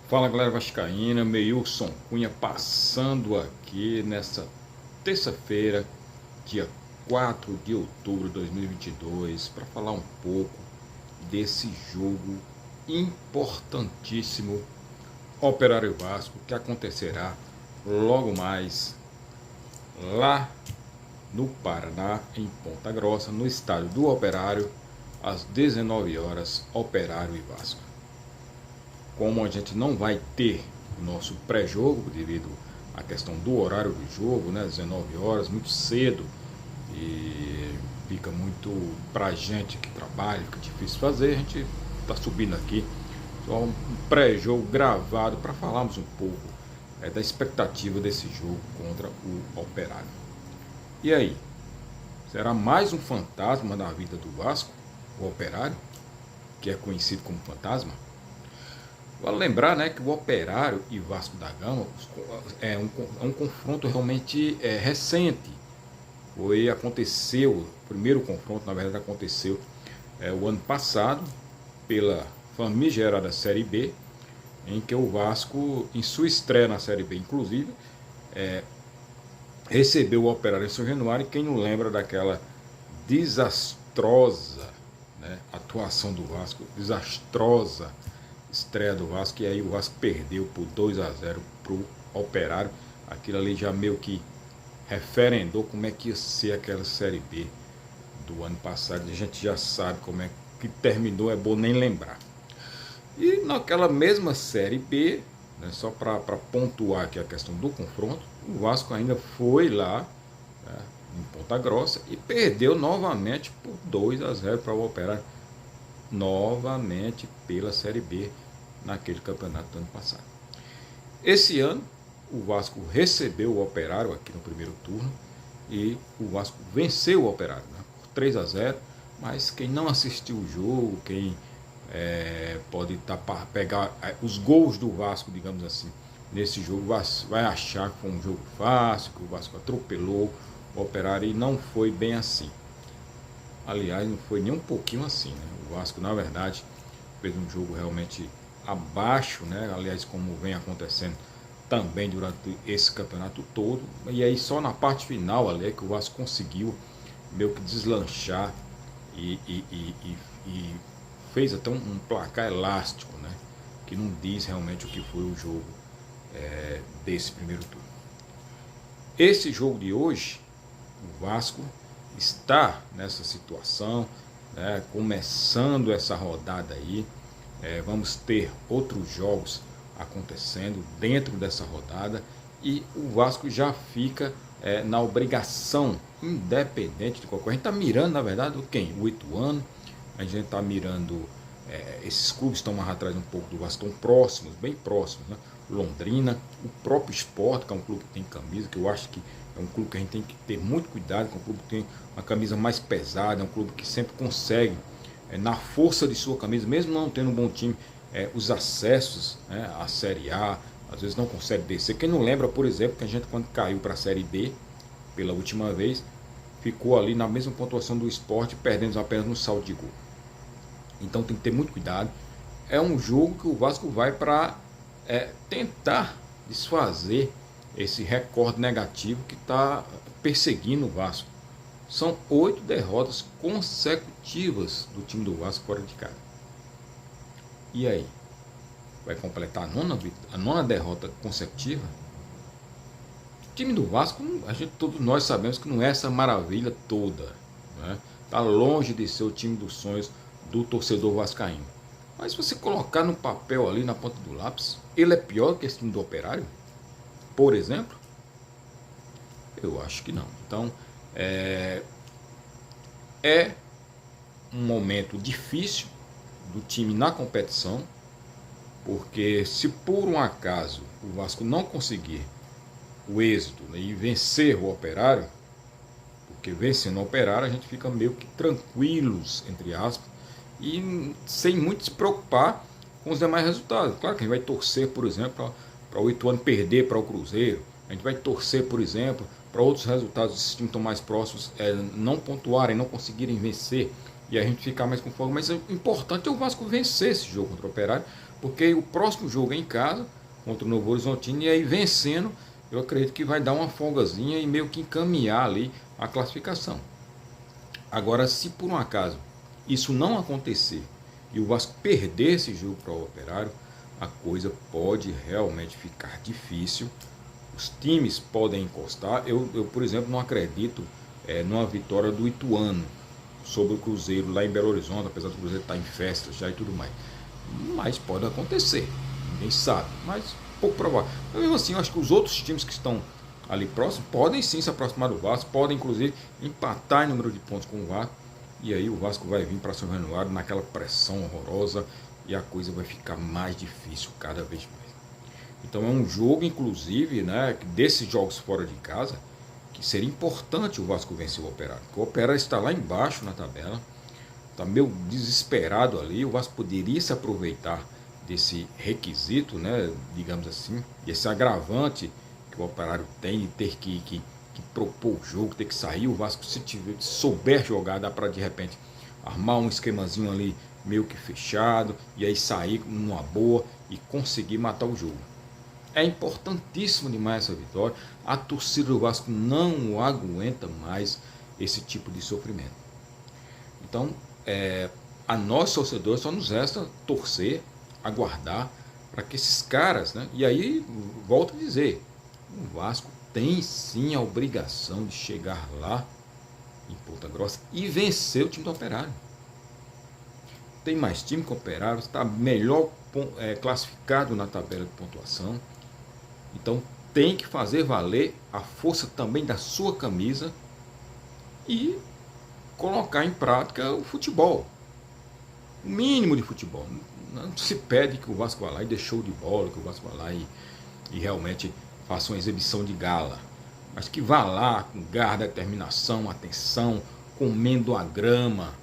Fala galera vascaína, Meilson Cunha passando aqui nessa terça-feira, dia 4 de outubro de 2022, para falar um pouco desse jogo importantíssimo Operário Vasco que acontecerá logo mais lá no Paraná, em Ponta Grossa, no estádio do Operário, às 19 horas, Operário e Vasco. Como a gente não vai ter o nosso pré-jogo devido à questão do horário do jogo, né, 19 horas, muito cedo, e fica muito pra gente que trabalha, fica difícil fazer, a gente está subindo aqui só um pré-jogo gravado para falarmos um pouco da expectativa desse jogo contra o Operário. E aí, será mais um fantasma na vida do Vasco, o Operário, que é conhecido como fantasma? Vale lembrar, né, que o Operário e Vasco da Gama é um confronto realmente recente. Aconteceu, o primeiro confronto, na verdade, aconteceu o ano passado, pela famigerada Série B, em que o Vasco, em sua estreia na Série B, inclusive, recebeu o Operário em São Januário. E quem não lembra daquela desastrosa, né, atuação do Vasco, desastrosa estreia do Vasco, e aí o Vasco perdeu por 2-0 para o Operário. Aquilo ali já meio que referendou como é que ia ser aquela Série B do ano passado. A gente já sabe como é que terminou, é bom nem lembrar. E naquela mesma Série B, né, só para pontuar aqui a questão do confronto, o Vasco ainda foi lá, né, em Ponta Grossa, e perdeu novamente por 2-0 para o Operário, novamente pela Série B naquele campeonato do ano passado. Esse ano o Vasco recebeu o Operário aqui no primeiro turno e o Vasco venceu o Operário, né, por 3-0. Mas quem não assistiu o jogo, quem pode pegar os gols do Vasco, digamos assim, nesse jogo, vai achar que foi um jogo fácil, que o Vasco atropelou o Operário, e não foi bem assim. Aliás, não foi nem um pouquinho assim, né? O Vasco, na verdade, fez um jogo realmente abaixo, né? Aliás, como vem acontecendo também durante esse campeonato todo. E aí só na parte final ali é que o Vasco conseguiu meio que deslanchar e fez até um placar elástico, né? Que não diz realmente o que foi o jogo desse primeiro turno. Esse jogo de hoje, o Vasco está nessa situação, né, começando essa rodada aí. Vamos ter outros jogos acontecendo dentro dessa rodada, e o Vasco já fica na obrigação, independente de qualquer. A gente está mirando, na verdade, quem? O Ituano. A gente está mirando, esses clubes estão mais atrás um pouco do Vasco, estão próximos, bem próximos, né? Londrina, o próprio Sport, que é um clube que tem camisa, que eu acho que é um clube que a gente tem que ter muito cuidado, que é um clube que tem uma camisa mais pesada, é um clube que sempre consegue, na força de sua camisa, mesmo não tendo um bom time, os acessos, né, à Série A, às vezes não consegue descer. Quem não lembra, por exemplo, que a gente, quando caiu para a Série B pela última vez, ficou ali na mesma pontuação do Sport, perdendo apenas no saldo de gol. Então tem que ter muito cuidado. É um jogo que o Vasco vai para tentar desfazer esse recorde negativo que está perseguindo o Vasco. São 8 derrotas consecutivas do time do Vasco fora de casa. E aí? Vai completar a nona derrota consecutiva? O time do Vasco, todos nós sabemos que não é essa maravilha toda, né? Tá longe de ser o time dos sonhos do torcedor vascaíno. Mas se você colocar no papel ali, na ponta do lápis, ele é pior que esse time do Operário, por exemplo? Eu acho que não. Então, é um momento difícil do time na competição, porque se por um acaso o Vasco não conseguir o êxito, né, e vencer o Operário, porque vencendo o Operário a gente fica meio que tranquilos, entre aspas, e sem muito se preocupar com os demais resultados. Claro que a gente vai torcer, por exemplo, para o Ituano perder para o Cruzeiro, a gente vai torcer, por exemplo, para outros resultados dos times estão mais próximos não pontuarem, não conseguirem vencer, e a gente ficar mais conforme. Mas o importante é o Vasco vencer esse jogo contra o Operário, Porque o próximo jogo é em casa, contra o Novo Horizontino, e aí vencendo, eu acredito que vai dar uma folgazinha e meio que encaminhar ali a classificação. Agora, se por um acaso isso não acontecer e o Vasco perder esse jogo para o Operário, a coisa pode realmente ficar difícil. Os times podem encostar. Eu por exemplo, não acredito numa vitória do Ituano sobre o Cruzeiro lá em Belo Horizonte, apesar do Cruzeiro estar em festa já e tudo mais. Mas pode acontecer, ninguém sabe, mas pouco provável. Mas mesmo assim, eu acho que os outros times que estão ali próximos podem sim se aproximar do Vasco, podem inclusive empatar em número de pontos com o Vasco, e aí o Vasco vai vir para São Januário naquela pressão horrorosa e a coisa vai ficar mais difícil cada vez mais. Então é um jogo, inclusive, né, desses jogos fora de casa, que seria importante o Vasco vencer o Operário, porque o Operário está lá embaixo na tabela, está meio desesperado ali. O Vasco poderia se aproveitar desse requisito, né, digamos assim, esse agravante que o Operário tem de ter que propor o jogo, ter que sair. O Vasco, se souber jogar, dá para de repente armar um esquemazinho ali meio que fechado e aí sair numa boa e conseguir matar o jogo. É importantíssimo demais essa vitória. A torcida do Vasco não aguenta mais esse tipo de sofrimento. Então, a nós torcedores só nos resta torcer, aguardar para que esses caras, né? E aí, volto a dizer, o Vasco tem sim a obrigação de chegar lá em Ponta Grossa e vencer o time do Operário. Tem mais time que o Operário, está melhor classificado na tabela de pontuação. Então tem que fazer valer a força também da sua camisa e colocar em prática o futebol. O mínimo de futebol. Não se pede que o Vasco vá lá e dê show de bola, que o Vasco vá lá e realmente faça uma exibição de gala. Mas que vá lá com garra, determinação, atenção, comendo a grama,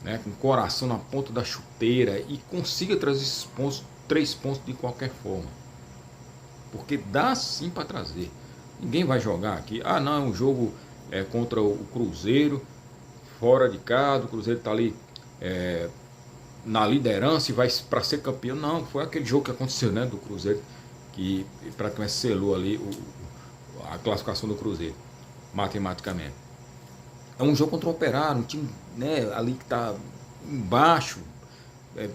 né, com o coração na ponta da chuteira e consiga trazer esses pontos, 3 pontos de qualquer forma. Porque dá sim para trazer. Ninguém vai jogar aqui. Ah, não, é um jogo contra o Cruzeiro, fora de casa, o Cruzeiro está ali na liderança e vai para ser campeão. Não, foi aquele jogo que aconteceu, né, do Cruzeiro, que praticamente selou ali a classificação do Cruzeiro, matematicamente. É um jogo contra o Operário, um time, né, ali que está embaixo,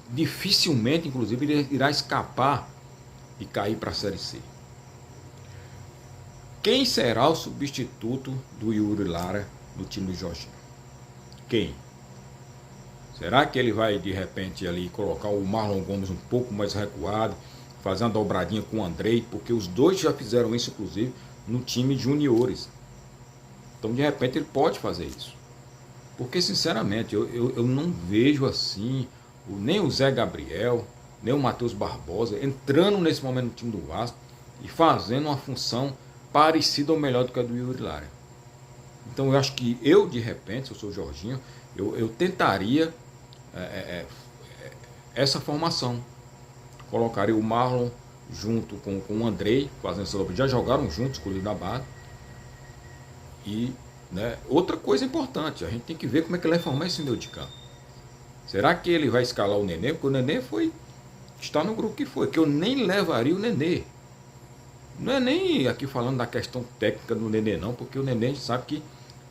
dificilmente, inclusive, ele irá escapar de cair para a Série C. Quem será o substituto do Yuri Lara no time do Jorginho? Quem? Será que ele vai de repente ali colocar o Marlon Gomes um pouco mais recuado, fazer uma dobradinha com o Andrei, porque os dois já fizeram isso inclusive no time de juniores. Então de repente ele pode fazer isso. Porque sinceramente eu não vejo assim nem o Zé Gabriel, nem o Matheus Barbosa entrando nesse momento no time do Vasco e fazendo uma função parecida ou melhor do que a do Yuri Lara. Então eu acho que eu de repente, se eu sou o Jorginho, eu tentaria essa formação. Colocaria o Marlon junto com o Andrei, fazendo essa dobra. Já jogaram juntos com o da base. E né, outra coisa importante, a gente tem que ver como é que ele vai formar esse meio de campo. Será que ele vai escalar o Nenê? Porque o Nenê está no grupo que foi, que eu nem levaria o Nenê. Não é nem aqui falando da questão técnica do Nenê não, porque o Nenê a gente sabe que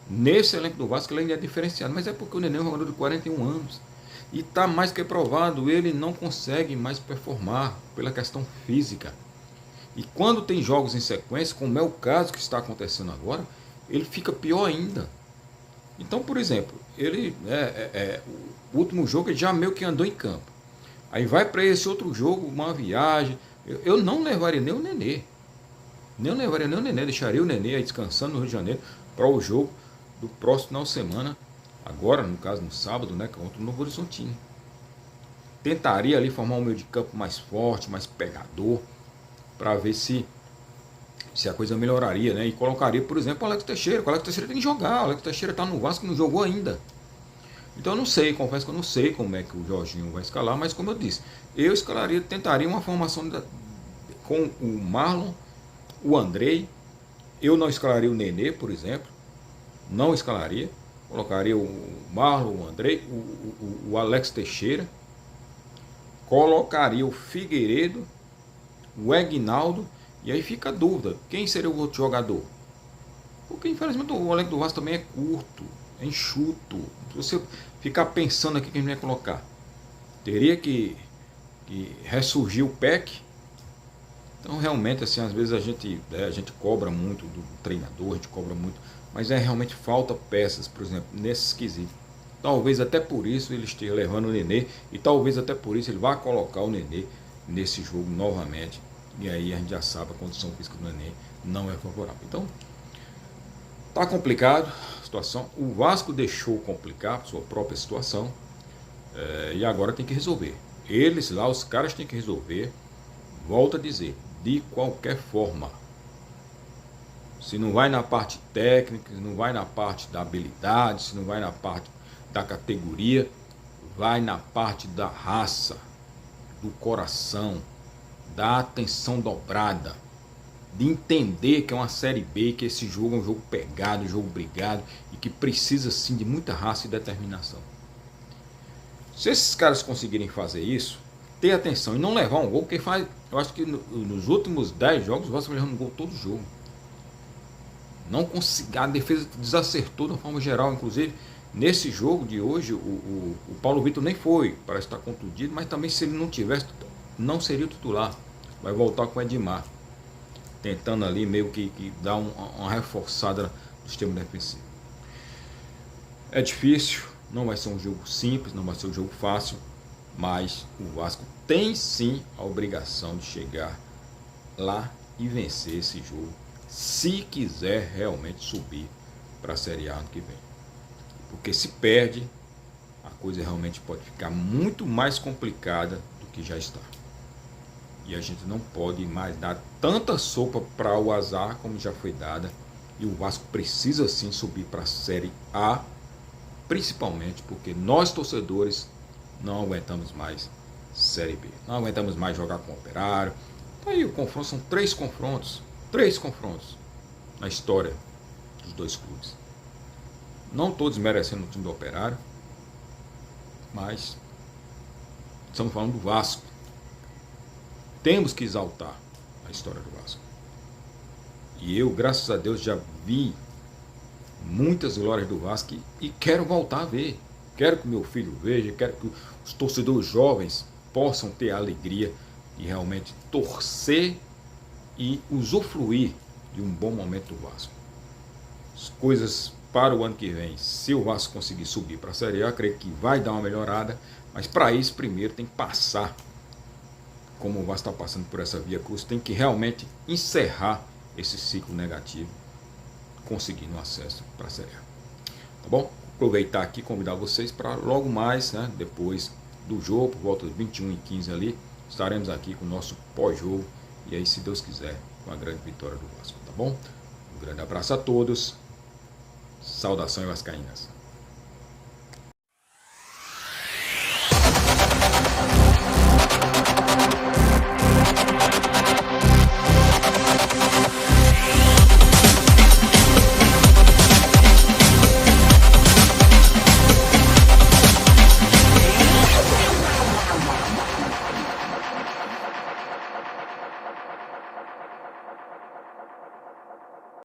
nesse elenco do Vasco ele ainda é diferenciado, mas é porque o Nenê é um jogador de 41 anos. E está mais que provado, ele não consegue mais performar pela questão física. E quando tem jogos em sequência, como é o caso que está acontecendo agora, ele fica pior ainda. Então, por exemplo, ele o último jogo ele já meio que andou em campo. Aí vai para esse outro jogo, uma viagem. Eu não levaria nem o Nenê. Deixaria o Nenê aí descansando no Rio de Janeiro para o jogo do próximo final de semana. Agora, no caso, no sábado, né, contra o Novo Horizontino. Tentaria ali formar um meio de campo mais forte, mais pegador, para ver se a coisa melhoraria, né? E colocaria, por exemplo, o Alex Teixeira. O Alex Teixeira tem que jogar. O Alex Teixeira está no Vasco e não jogou ainda. Então eu não sei, confesso que eu não sei como é que o Jorginho vai escalar, mas como eu disse, eu escalaria, tentaria uma formação com o Marlon, o Andrei. Eu não escalaria o Nenê, por exemplo. Não escalaria. Colocaria o Marlon, o Andrei, o Alex Teixeira. colocaria o Figueiredo, o Aguinaldo, e aí fica a dúvida, quem seria o outro jogador? Porque infelizmente o elenco do Vasco também é curto, é enxuto. Se você ficar pensando aqui quem vai colocar, teria que ressurgir o PEC. Então realmente assim, às vezes a gente cobra muito do treinador, a gente cobra muito, mas realmente falta peças, por exemplo, nesse esquisito. Talvez até por isso ele esteja levando o Nenê, e talvez até por isso ele vá colocar o Nenê nesse jogo novamente. E aí a gente já sabe, a condição física do Nenê não é favorável. Então tá complicado a situação. O Vasco deixou complicar a sua própria situação, e agora tem que resolver. Eles lá, os caras têm que resolver. Volto a dizer, de qualquer forma. Se não vai na parte técnica, se não vai na parte da habilidade, se não vai na parte da categoria, vai na parte da raça, do coração, da atenção dobrada, de entender que é uma Série B, que esse jogo é um jogo pegado, um jogo brigado, e que precisa sim de muita raça e determinação. Se esses caras conseguirem fazer isso, ter atenção e não levar um gol, porque faz, eu acho que nos últimos 10 jogos o Vasco vai levando um gol todo jogo. Não conseguiu, a defesa desacertou de forma geral, inclusive nesse jogo de hoje o Paulo Vitor nem foi, parece estar contundido, mas também se ele não tivesse, não seria o titular. Vai voltar com o Edmar, tentando ali meio que dar uma reforçada no sistema defensivo. É difícil, não vai ser um jogo simples, não vai ser um jogo fácil, mas o Vasco tem sim a obrigação de chegar lá e vencer esse jogo, se quiser realmente subir para a Série A ano que vem. Porque se perde, a coisa realmente pode ficar muito mais complicada do que já está. E a gente não pode mais dar tanta sopa para o azar como já foi dada. E o Vasco precisa sim subir para a Série A, principalmente porque nós torcedores não aguentamos mais Série B. Não aguentamos mais jogar com o Operário. Então aí o confronto, são 3 confrontos na história dos 2 clubes. Não todos merecendo o time do Operário, mas estamos falando do Vasco. Temos que exaltar a história do Vasco. E eu, graças a Deus, já vi muitas glórias do Vasco e quero voltar a ver. Quero que meu filho veja, quero que os torcedores jovens possam ter a alegria de realmente torcer e usufruir de um bom momento do Vasco. As coisas para o ano que vem, se o Vasco conseguir subir para a Série A, creio que vai dar uma melhorada, mas para isso primeiro tem que passar, como o Vasco está passando por essa via cruz, tem que realmente encerrar esse ciclo negativo, conseguindo acesso para a Série A. Tá bom? Aproveitar aqui e convidar vocês para logo mais, né, depois do jogo, por volta de 21h15 ali, estaremos aqui com o nosso pós-jogo, e aí, se Deus quiser, com a grande vitória do Vasco, tá bom? Um grande abraço a todos, saudações vascaínas.